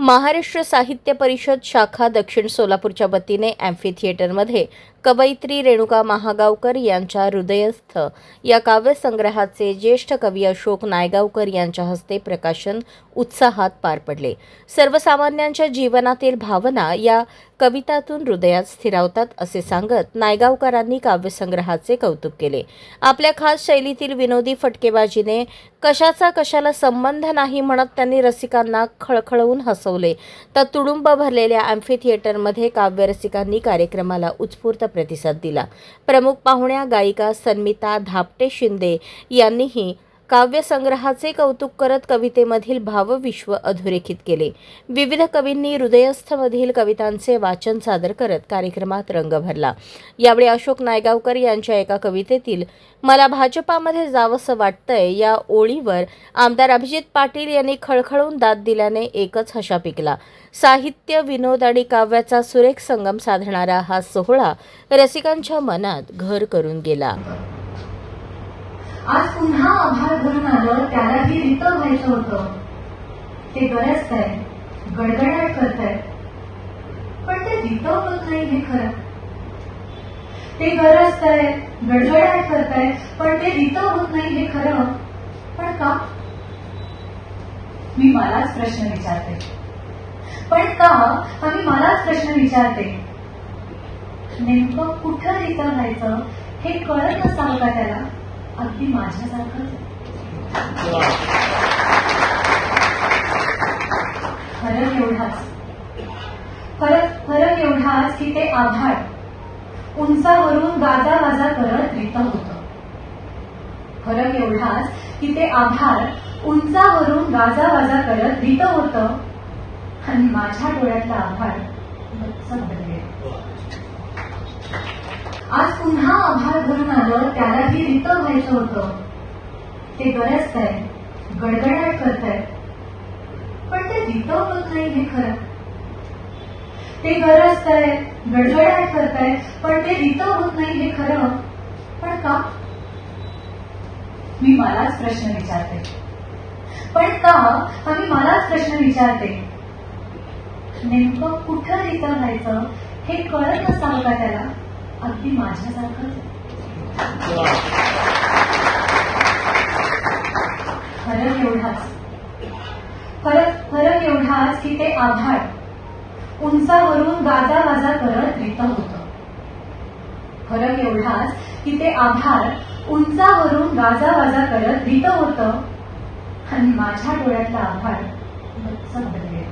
महाराष्ट्र साहित्य परिषद शाखा दक्षिण सोलापूरच्या वतीने ॲम्फी थिएटरमध्ये कवयित्री रेणुका महागावकर यांच्या हृदयस्थ या काव्यसंग्रहाचे ज्येष्ठ कवी अशोक नायगावकर यांच्या हस्ते प्रकाशन उत्साहात पार पडले. सर्वसामान्यांच्या जीवनातील भावना या कवितातून हृदयात स्थिरावतात असे सांगत नायगावकरांनी काव्यसंग्रहाचे कौतुक केले. आपल्या खास शैलीतील विनोदी फटकेबाजीने कशाचा कशाला संबंध नाही म्हणत त्यांनी रसिकांना खळखळवून हसवले. तर तुडुंब भरलेल्या ॲम्फी थिएटरमध्ये काव्यरसिकांनी कार्यक्रमाला उत्स्फूर्त प्रतिसाद दिला. प्रमुख पाहुण्या गायिका सन्मिता धापटे शिंदे यांनीही काव्यसंग्रहाचे कौतुक करत कवितेमधील भावविश्व अधोरेखित केले. विविध कवींनी हृदयस्थमधील कवितांचे वाचन सादर करत कार्यक्रमात रंग भरला. यावेळी अशोक नायगावकर यांच्या एका कवितेतील मला भाजपामध्ये जावंसं वाटतंय या ओळीवर आमदार अभिजित पाटील यांनी खळखळून दाद दिल्याने एकच हशा पिकला. साहित्य, विनोद आणि काव्याचा सुरेख संगम साधणारा हा सोहळा रसिकांच्या मनात घर करून गेला. आज पुन्हा आभार भरून आलं त्यालाही रित व्हायचं होतं. ते गरजतंय, गडगडाट करतंय, पण ते रित होत नाही हे खरं. ते गरजतंय, गडगडाट करतंय, पण ते रित होत नाही हे खरं. पण का? मी मलाच प्रश्न विचारते. पण का हा मी मलाच प्रश्न विचारते. नेमकं कुठं रित व्हायचं हे कळत नसावं का त्याला? अगदी माझ्यासारखंच. फरक एवढाच की ते आभाळ उंचावरून गाजावाजा करत रित होतं. फरक एवढाच की ते आभाळ उंचावरून गाजावाजा करत रित होतं आणि माझ्या डोळ्यातलं आभाळ बदलले. आज पुन्हा आभार भरून आलं त्यालाही रित व्हायचं होतं. ते गरजतंय, गडगडाट करतंय, पण ते रित होत नाही हे खरं. ते गरजतंय, गडगडाट करतंय, पण ते रित होत नाही हे खरं. पण का? मी मलाच प्रश्न विचारते. पण का हा मी मलाच प्रश्न विचारते. नेमकं कुठं रित व्हायचं हे कळत नसावं का त्याला? अगदी माझ्यासारखंच. फरक एवढाच की ते आभाळ उंचावरून गाजावाजा करत रित होतं. फरक एवढाच की ते आभाळ उंचावरून गाजावाजा करत रित होतं आणि माझ्या डोळ्यातलं आभाळ बदलले.